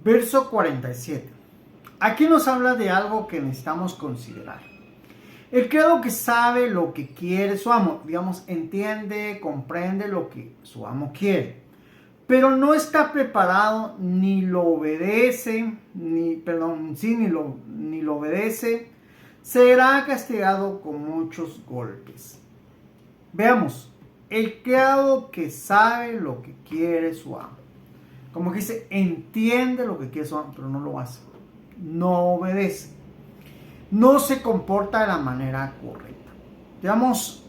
Verso 47. Aquí nos habla de algo que necesitamos considerar. El criado que sabe lo que quiere su amo, digamos, entiende, comprende lo que su amo quiere, pero no está preparado ni lo obedece, ni lo obedece, será castigado con muchos golpes. Veamos, el criado que sabe lo que quiere su amo. Como que dice, entiende lo que quiere su amo, pero no lo hace. No obedece. No se comporta de la manera correcta. Digamos,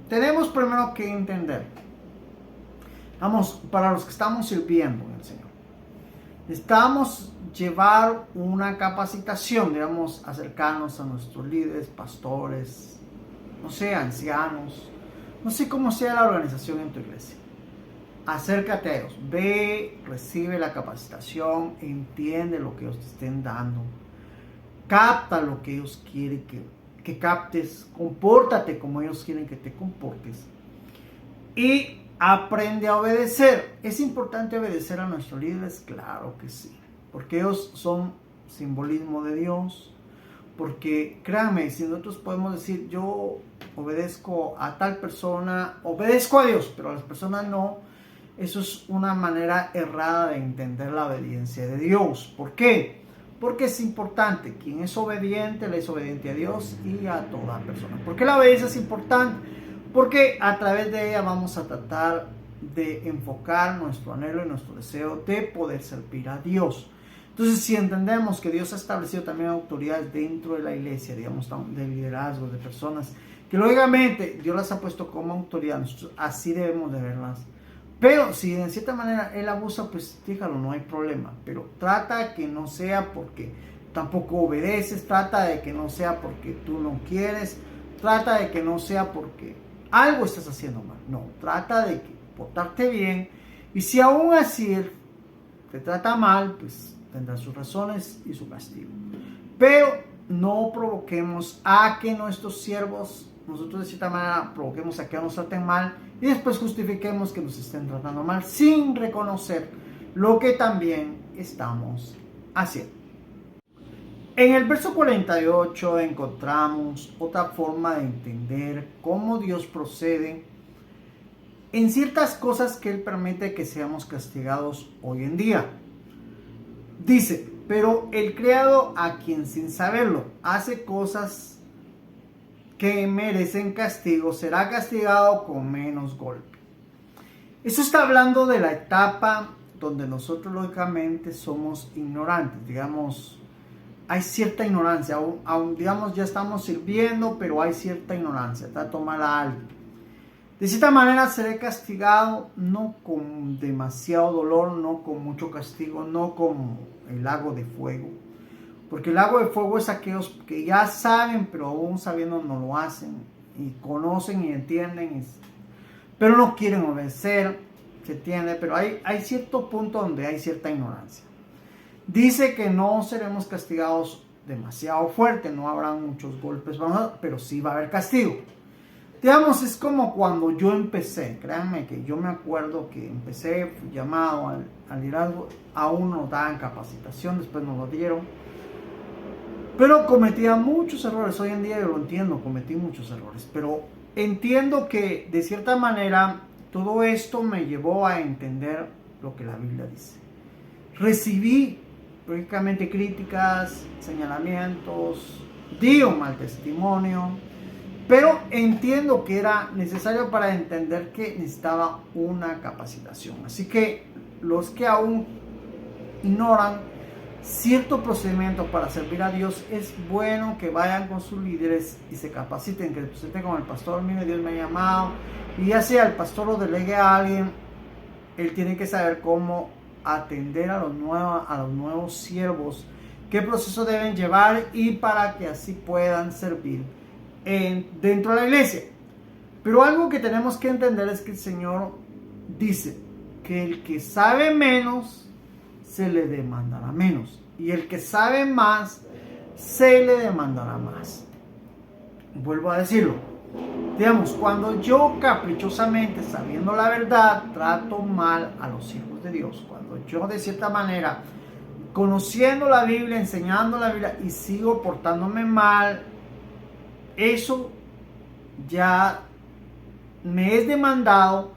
tenemos primero que entender. Vamos, para los que estamos sirviendo en el Señor, necesitamos llevar una capacitación, digamos, acercarnos a nuestros líderes, pastores, no sé, ancianos, no sé cómo sea la organización en tu iglesia. Acércate a ellos, ve, recibe la capacitación, entiende lo que ellos te estén dando, capta lo que ellos quieren que captes, compórtate como ellos quieren que te comportes y aprende a obedecer. ¿Es importante obedecer a nuestros líderes? Claro que sí, porque ellos son simbolismo de Dios. Porque créanme, si nosotros podemos decir, yo obedezco a tal persona, obedezco a Dios, pero a las personas no, eso es una manera errada de entender la obediencia de Dios. ¿Por qué? Porque es importante. Quien es obediente, le es obediente a Dios y a toda persona. ¿Por qué la obediencia es importante? Porque a través de ella vamos a tratar de enfocar nuestro anhelo y nuestro deseo de poder servir a Dios. Entonces, si entendemos que Dios ha establecido también autoridades dentro de la iglesia, digamos, de liderazgo, de personas, que lógicamente Dios las ha puesto como autoridad, nosotros así debemos de verlas. Pero si de cierta manera Él abusa, pues dígalo, no hay problema. Pero trata que no sea porque tampoco obedeces, trata de que no sea porque tú no quieres, trata de que no sea porque algo estás haciendo mal. No, trata de portarte bien. Y si aún así Él te trata mal, pues tendrá sus razones y su castigo. Pero no provoquemos a que nuestros siervos, nosotros de cierta manera provoquemos a que nos traten mal y después justifiquemos que nos estén tratando mal sin reconocer lo que también estamos haciendo. En el verso 48 encontramos otra forma de entender cómo Dios procede en ciertas cosas que Él permite que seamos castigados hoy en día. Dice, pero el criado a quien sin saberlo hace cosas que merecen castigo, será castigado con menos golpe. Eso está hablando de la etapa donde nosotros lógicamente somos ignorantes, digamos, hay cierta ignorancia, aún digamos ya estamos sirviendo, pero hay cierta ignorancia, trato mal a alguien. De cierta manera seré castigado, no con demasiado dolor, no con mucho castigo, no como el lago de fuego. Porque el lago de fuego es aquellos que ya saben, pero aún sabiendo no lo hacen. Y conocen y entienden, pero no quieren obedecer, se entiende. Pero hay cierto punto donde hay cierta ignorancia. Dice que no seremos castigados demasiado fuerte, no habrá muchos golpes, pero sí va a haber castigo. Digamos, es como cuando yo empecé, créanme que yo me acuerdo que empecé, fui llamado al liderazgo, aún nos daban capacitación, después nos lo dieron, pero cometía muchos errores. Hoy en día yo lo entiendo, cometí muchos errores, pero entiendo que de cierta manera todo esto me llevó a entender lo que la Biblia dice. Recibí lógicamente críticas, señalamientos, di un mal testimonio, pero entiendo que era necesario para entender que necesitaba una capacitación. Así que los que aún ignoran cierto procedimiento para servir a Dios, es bueno que vayan con sus líderes y se capaciten, que se presenten con el pastor. Mire, Dios me ha llamado, y ya sea el pastor lo delegue a alguien, él tiene que saber cómo atender a los nuevos siervos, qué proceso deben llevar y para que así puedan servir dentro de la iglesia. Pero algo que tenemos que entender es que el Señor dice que el que sabe menos se le demandará menos, y el que sabe más se le demandará más. Vuelvo a decirlo, digamos, cuando yo caprichosamente, sabiendo la verdad, trato mal a los hijos de Dios, cuando yo de cierta manera conociendo la Biblia, enseñando la Biblia y sigo portándome mal, eso ya me es demandado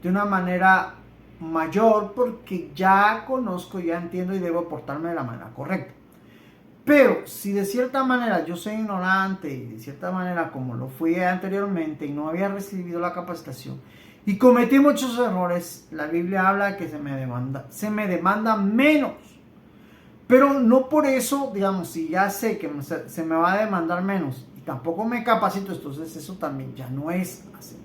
de una manera mayor porque ya conozco, ya entiendo y debo portarme de la manera correcta. Pero si de cierta manera yo soy ignorante y de cierta manera como lo fui anteriormente y no había recibido la capacitación y cometí muchos errores, la Biblia habla que se me demanda menos. Pero no por eso, digamos, si ya sé que se me va a demandar menos y tampoco me capacito, entonces eso también ya no es así.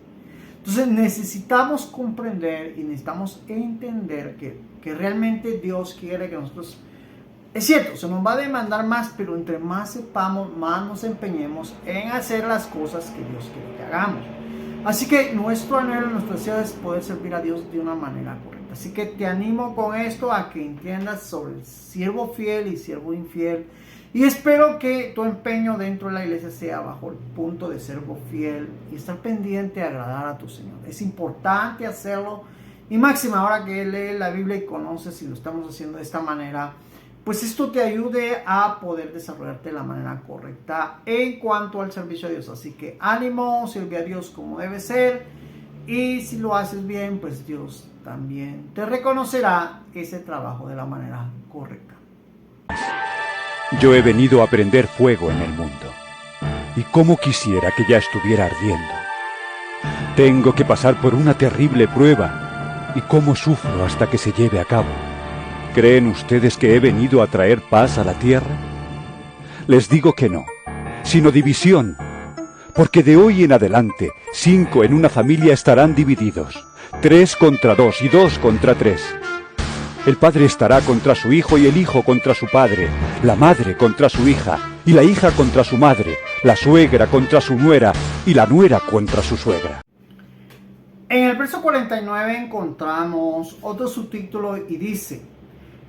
Entonces necesitamos comprender y necesitamos entender que realmente Dios quiere que nosotros... Es cierto, se nos va a demandar más, pero entre más sepamos, más nos empeñemos en hacer las cosas que Dios quiere que hagamos. Así que nuestro anhelo, nuestro deseo es poder servir a Dios de una manera correcta. Así que te animo con esto a que entiendas sobre el siervo fiel y siervo infiel. Y espero que tu empeño dentro de la iglesia sea bajo el punto de siervo fiel y estar pendiente de agradar a tu Señor. Es importante hacerlo. Y máxima, ahora que lees la Biblia y conoces si lo estamos haciendo de esta manera, pues esto te ayude a poder desarrollarte de la manera correcta en cuanto al servicio a Dios. Así que ánimo, sirve a Dios como debe ser. Y si lo haces bien, pues Dios también te reconocerá ese trabajo de la manera correcta. Yo he venido a prender fuego en el mundo. Y cómo quisiera que ya estuviera ardiendo. Tengo que pasar por una terrible prueba. Y cómo sufro hasta que se lleve a cabo. ¿Creen ustedes que he venido a traer paz a la tierra? Les digo que no, sino división. Porque de hoy en adelante, 5 en una familia estarán divididos, 3 contra 2 y 2 contra 3. El padre estará contra su hijo y el hijo contra su padre, la madre contra su hija y la hija contra su madre, la suegra contra su nuera y la nuera contra su suegra. En el verso 49 encontramos otro subtítulo y dice: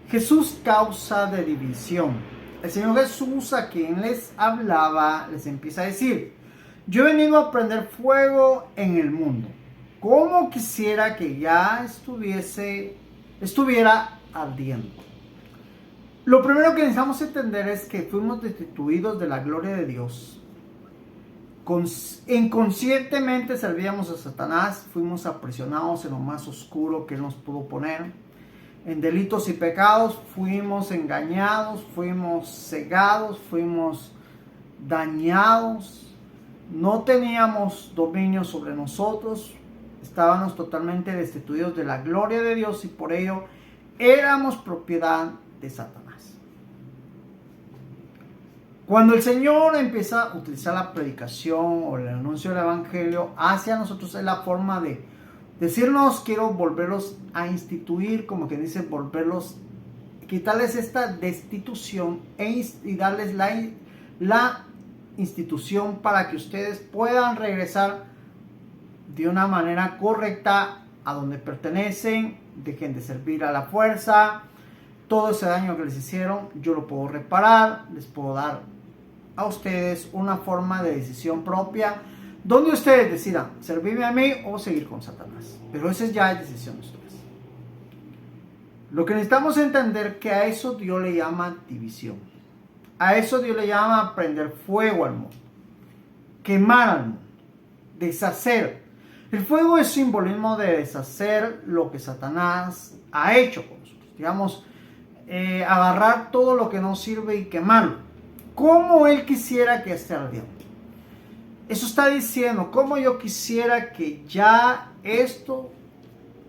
Jesús, causa de división. El Señor Jesús, a quien les hablaba, les empieza a decir: yo he venido a prender fuego en el mundo. Cómo quisiera que ya estuviera ardiendo. Lo primero que necesitamos entender es que fuimos destituidos de la gloria de Dios. Inconscientemente servíamos a Satanás, fuimos aprisionados en lo más oscuro que Él nos pudo poner. En delitos y pecados fuimos engañados, fuimos cegados, fuimos dañados. No teníamos dominio sobre nosotros, estábamos totalmente destituidos de la gloria de Dios y por ello éramos propiedad de Satanás. Cuando el Señor empieza a utilizar la predicación o el anuncio del Evangelio hacia nosotros, es la forma de decirnos: quiero volverlos a instituir, como que dice, quitarles esta destitución y darles la institución para que ustedes puedan regresar de una manera correcta a donde pertenecen, dejen de servir a la fuerza. Todo ese daño que les hicieron, yo lo puedo reparar, les puedo dar a ustedes una forma de decisión propia, donde ustedes decidan servirme a mí o seguir con Satanás. Pero esa ya es decisión de ustedes. Lo que necesitamos entender que a eso Dios le llama división. A eso Dios le llama prender fuego al mundo. Quemar al mundo. Deshacer. El fuego es simbolismo de deshacer lo que Satanás ha hecho con nosotros. Digamos, agarrar todo lo que no sirve y quemarlo. Como Él quisiera que esté ardiendo. Eso está diciendo, como yo quisiera que ya esto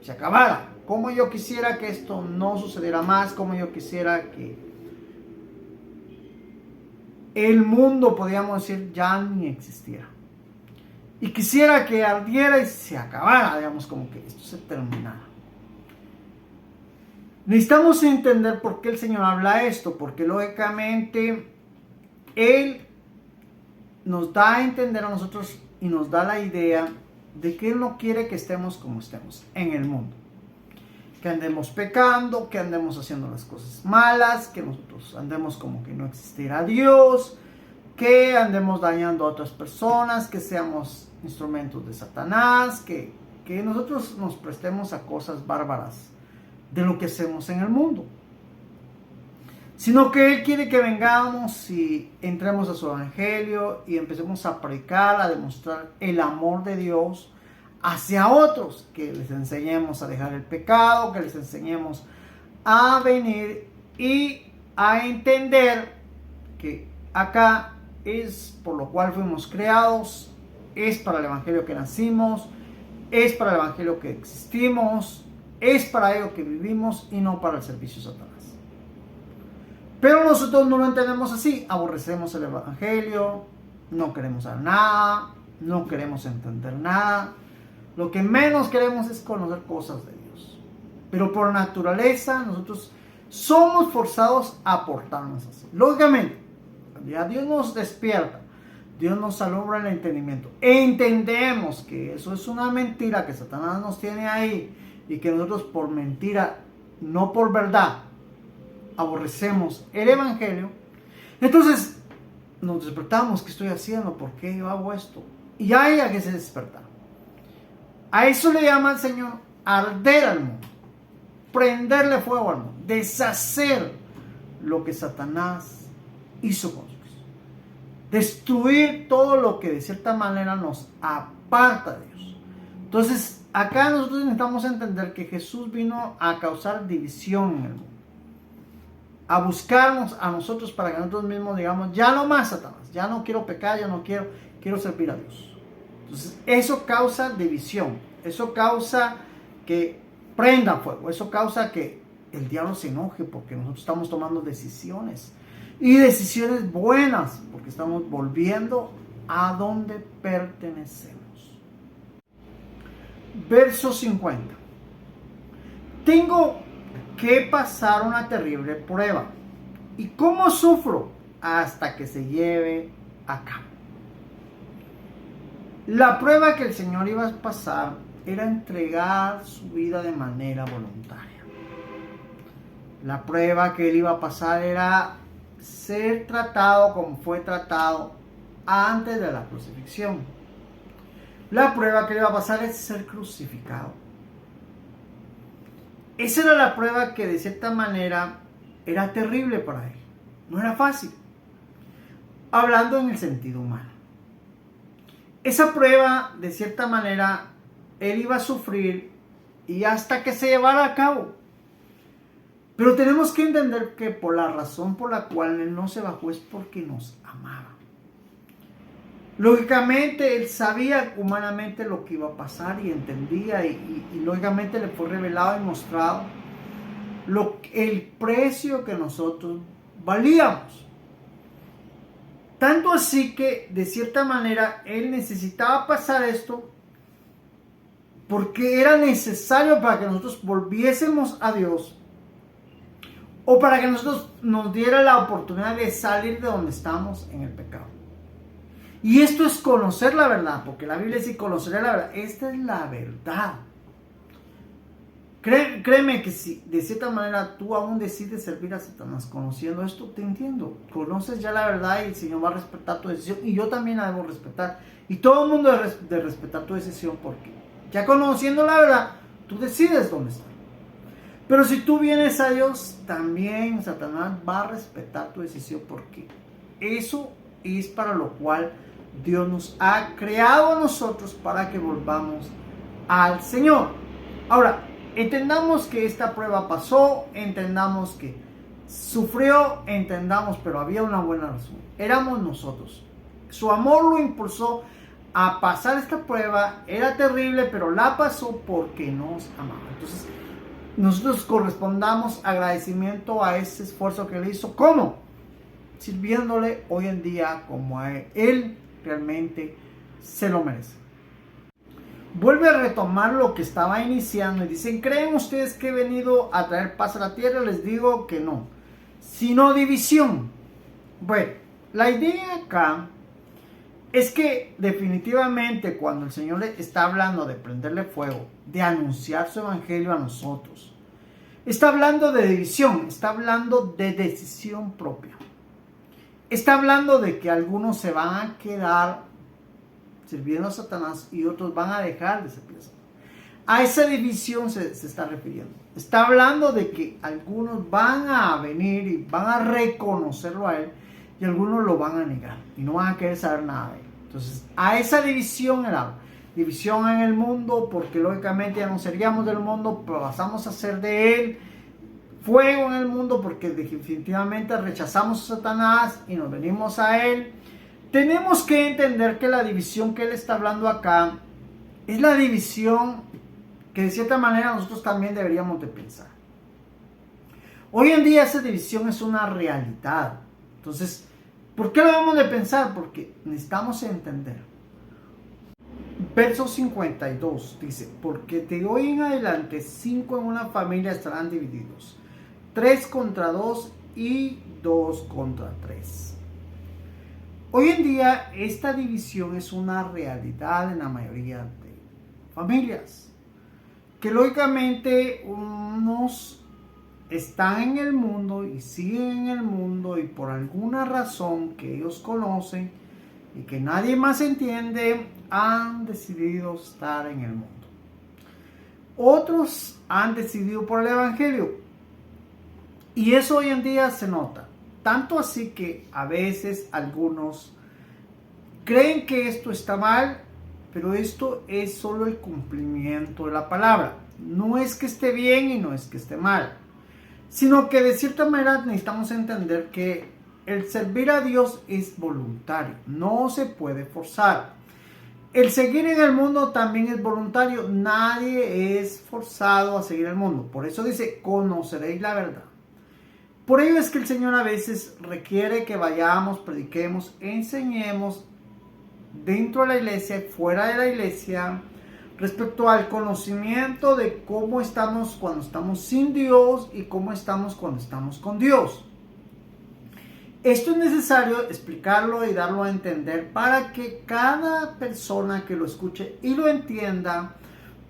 se acabara, como yo quisiera que esto no sucediera más, como yo quisiera que el mundo, podríamos decir, ya ni existiera. Y quisiera que ardiera y se acabara, digamos, como que esto se terminara. Necesitamos entender por qué el Señor habla esto, porque lógicamente Él nos da a entender a nosotros y nos da la idea de que Él no quiere que estemos como estemos en el mundo. Que andemos pecando, que andemos haciendo las cosas malas, que nosotros andemos como que no existiera Dios, que andemos dañando a otras personas, que seamos instrumentos de Satanás, que nosotros nos prestemos a cosas bárbaras de lo que hacemos en el mundo. sino que Él quiere que vengamos y entremos a su evangelio y empecemos a predicar, a demostrar el amor de Dios hacia otros, que les enseñemos a dejar el pecado, que les enseñemos a venir y a entender que acá es por lo cual fuimos creados, es para el evangelio que nacimos, es para el evangelio que existimos, es para ello que vivimos y no para el servicio a Satanás. Pero nosotros no lo entendemos así, aborrecemos el evangelio, no queremos saber nada, no queremos entender nada, lo que menos queremos es conocer cosas de Dios. Pero por naturaleza nosotros somos forzados a portarnos así. Lógicamente, ya Dios nos despierta, Dios nos alumbra el entendimiento, entendemos que eso es una mentira que Satanás nos tiene ahí y que nosotros por mentira, no por verdad, aborrecemos el evangelio. Entonces nos despertamos. ¿Qué estoy haciendo? ¿Por qué yo hago esto? Y hay a que se despertar. A eso le llama el Señor arder al mundo, prenderle fuego al mundo, deshacer lo que Satanás hizo con nosotros, destruir todo lo que de cierta manera nos aparta de Dios. Entonces acá nosotros necesitamos entender que Jesús vino a causar división en el mundo, a buscarnos a nosotros para que nosotros mismos digamos, ya no más Satanás, ya no quiero pecar, ya no quiero servir a Dios. Entonces eso causa división, eso causa que prenda fuego, eso causa que el diablo se enoje porque nosotros estamos tomando decisiones y decisiones buenas porque estamos volviendo a donde pertenecemos. Verso 50. Tengo que pasar una terrible prueba. ¿Y cómo sufro? Hasta que se lleve a cabo. La prueba que el Señor iba a pasar era entregar su vida de manera voluntaria. La prueba que él iba a pasar era ser tratado como fue tratado antes de la crucifixión. La prueba que le iba a pasar es ser crucificado. Esa era la prueba que de cierta manera era terrible para él. No era fácil. Hablando en el sentido humano. Esa prueba, de cierta manera, él iba a sufrir y hasta que se llevara a cabo. Pero tenemos que entender que por la razón por la cual él no se bajó es porque nos amaba. Lógicamente él sabía humanamente lo que iba a pasar y entendía y lógicamente le fue revelado y mostrado el precio que nosotros valíamos. Tanto así que de cierta manera él necesitaba pasar esto porque era necesario para que nosotros volviésemos a Dios o para que nosotros nos diera la oportunidad de salir de donde estamos en el pecado. Y esto es conocer la verdad, porque la Biblia dice conoceré la verdad. Esta es la verdad. Créeme que si de cierta manera tú aún decides servir a Satanás conociendo esto, te entiendo. Conoces ya la verdad y el Señor va a respetar tu decisión y yo también la debo respetar. Y todo el mundo debe de respetar tu decisión porque ya conociendo la verdad, tú decides dónde estar. Pero si tú vienes a Dios, también Satanás va a respetar tu decisión porque eso es para lo cual Dios nos ha creado a nosotros para que volvamos al Señor. Ahora, entendamos que esta prueba pasó, entendamos que sufrió, entendamos, pero había una buena razón. Éramos nosotros. Su amor lo impulsó a pasar esta prueba. Era terrible, pero la pasó porque nos amaba. Entonces, nosotros correspondamos agradecimiento a ese esfuerzo que él hizo. ¿Cómo? Sirviéndole hoy en día como a él. Él realmente se lo merece. Vuelve a retomar lo que estaba iniciando y dicen, ¿creen ustedes que he venido a traer paz a la tierra? Les digo que no, sino división. Bueno, la idea acá es que definitivamente cuando el Señor le está hablando de prenderle fuego, de anunciar su evangelio a nosotros, está hablando de división, está hablando de decisión propia. Está hablando de que algunos se van a quedar sirviendo a Satanás y otros van a dejar de servir a Satanás. A esa división se está refiriendo. Está hablando de que algunos van a venir y van a reconocerlo a Él y algunos lo van a negar y no van a querer saber nada de Él. Entonces, a esa división Él habla. División en el mundo, porque lógicamente ya no seríamos del mundo, pero pasamos a ser de Él. Fuego en el mundo, porque definitivamente rechazamos a Satanás y nos venimos a Él. Tenemos que entender que la división que Él está hablando acá es la división que de cierta manera nosotros también deberíamos de pensar. Hoy en día esa división es una realidad. Entonces, ¿por qué lo debemos de pensar? Porque necesitamos entender. Verso 52 dice, porque de hoy en adelante 5 en una familia estarán divididos, 3 contra 2 y 2 contra 3. Hoy en día esta división es una realidad en la mayoría de familias, que lógicamente unos están en el mundo y siguen en el mundo y por alguna razón que ellos conocen y que nadie más entiende, han decidido estar en el mundo. Otros han decidido por el Evangelio. Y eso hoy en día se nota. Tanto así que a veces algunos creen que esto está mal, pero esto es solo el cumplimiento de la palabra. No es que esté bien y no es que esté mal, sino que de cierta manera necesitamos entender que el servir a Dios es voluntario, no se puede forzar. El seguir en el mundo también es voluntario, nadie es forzado a seguir el mundo. Por eso dice, conoceréis la verdad. Por ello es que el Señor a veces requiere que vayamos, prediquemos, enseñemos dentro de la iglesia y fuera de la iglesia respecto al conocimiento de cómo estamos cuando estamos sin Dios y cómo estamos cuando estamos con Dios. Esto es necesario explicarlo y darlo a entender para que cada persona que lo escuche y lo entienda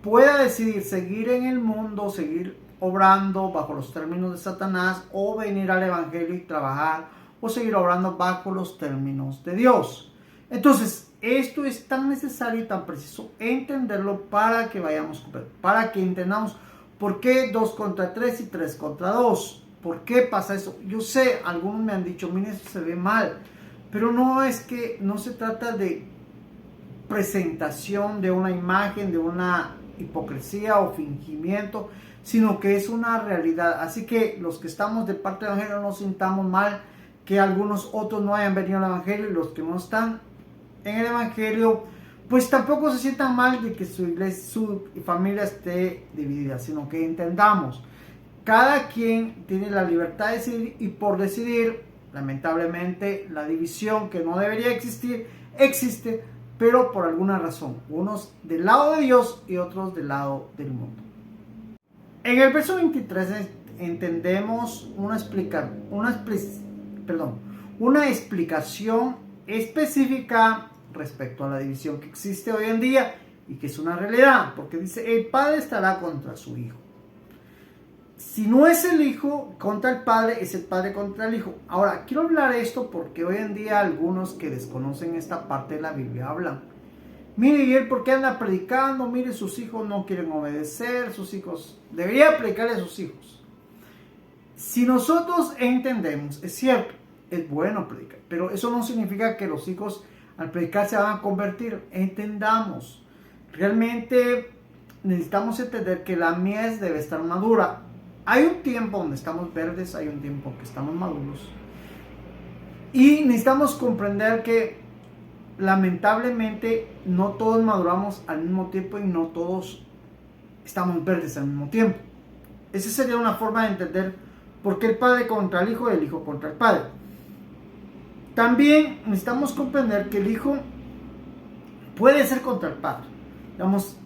pueda decidir seguir en el mundo, seguir obrando bajo los términos de Satanás o venir al Evangelio y trabajar o seguir obrando bajo los términos de Dios. Entonces, esto es tan necesario y tan preciso entenderlo para que vayamos, para que entendamos por qué 2 contra 3 y 3 contra 2. ¿Por qué pasa eso? Yo sé, algunos me han dicho, miren, eso se ve mal, pero no es que no se trata de presentación de una imagen, de una hipocresía o fingimiento, sino que es una realidad. Así que los que estamos de parte del Evangelio no sintamos mal que algunos otros no hayan venido al Evangelio y los que no están en el Evangelio, pues tampoco se sientan mal de que su iglesia, su familia esté dividida, sino que entendamos. Cada quien tiene la libertad de decidir y por decidir, lamentablemente, la división que no debería existir, existe, pero por alguna razón. Unos del lado de Dios y otros del lado del mundo. En el verso 23 entendemos una explicación específica respecto a la división que existe hoy en día y que es una realidad, porque dice, el padre estará contra su hijo. Si no es el hijo contra el padre, es el padre contra el hijo. Ahora, quiero hablar de esto porque hoy en día algunos que desconocen esta parte de la Biblia hablan. Mire, ¿y él por qué anda predicando? Mire, sus hijos no quieren obedecer, sus hijos... Debería predicarle a sus hijos. Si nosotros entendemos, es cierto, es bueno predicar, pero eso no significa que los hijos al predicar se van a convertir. Entendamos, realmente necesitamos entender que la mies debe estar madura. Hay un tiempo donde estamos verdes, hay un tiempo que estamos maduros. Y necesitamos comprender que lamentablemente no todos maduramos al mismo tiempo y no todos estamos verdes al mismo tiempo. Esa sería una forma de entender por qué el padre contra el hijo y el hijo contra el padre. También necesitamos comprender que el hijo puede ser contra el padre. Digamos,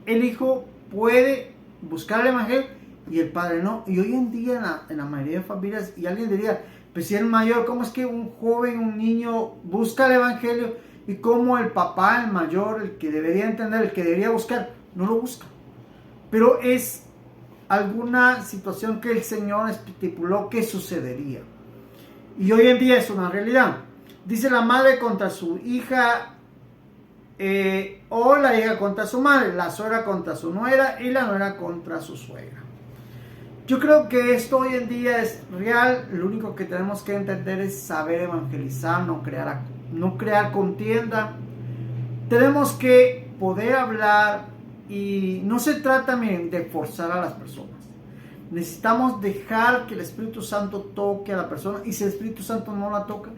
el hijo puede buscar el evangelio y el padre no. Y hoy en día en la mayoría de familias, y alguien diría, pues si el mayor, ¿cómo es que un joven, un niño busca el evangelio y cómo el papá, el mayor, el que debería entender, el que debería buscar, no lo busca? Pero es alguna situación que el Señor estipuló que sucedería. Y hoy en día es una realidad. Dice la madre contra su hija, o la hija contra su madre, la suegra contra su nuera y la nuera contra su suegra. Yo creo que esto hoy en día es real. Lo único que tenemos que entender es saber evangelizar, no crear contienda. Tenemos que poder hablar y no se trata, miren, de forzar a las personas. Necesitamos dejar que el Espíritu Santo toque a la persona, y si el Espíritu Santo no la toca,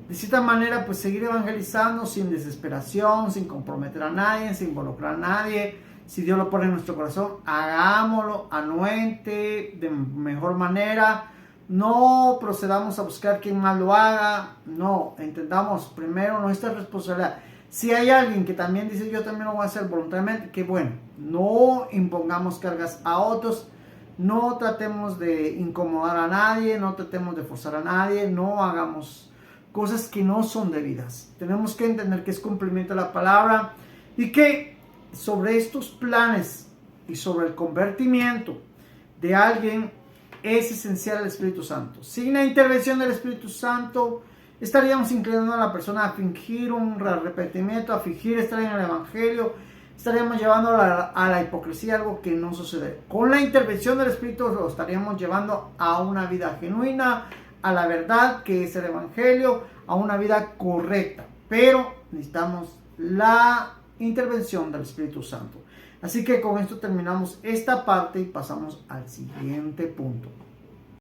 de cierta manera, pues seguir evangelizando sin desesperación, sin comprometer a nadie, sin involucrar a nadie. Si Dios lo pone en nuestro corazón, hagámoslo anuente, de mejor manera. No procedamos a buscar quien más lo haga. No, entendamos primero nuestra responsabilidad. Si hay alguien que también dice, yo también lo voy a hacer voluntariamente, que bueno, no impongamos cargas a otros. No tratemos de incomodar a nadie, no tratemos de forzar a nadie, no hagamos cosas que no son debidas. Tenemos que entender que es cumplimiento de la palabra y que sobre estos planes y sobre el convertimiento de alguien es esencial el Espíritu Santo. Sin la intervención del Espíritu Santo estaríamos inclinando a la persona a fingir un arrepentimiento, a fingir estar en el Evangelio. Estaríamos llevando a la hipocresía, algo que no sucede. Con la intervención del Espíritu lo estaríamos llevando a una vida genuina, a la verdad que es el Evangelio, a una vida correcta. Pero necesitamos la intervención del Espíritu Santo. Así que con esto terminamos esta parte y pasamos al siguiente punto.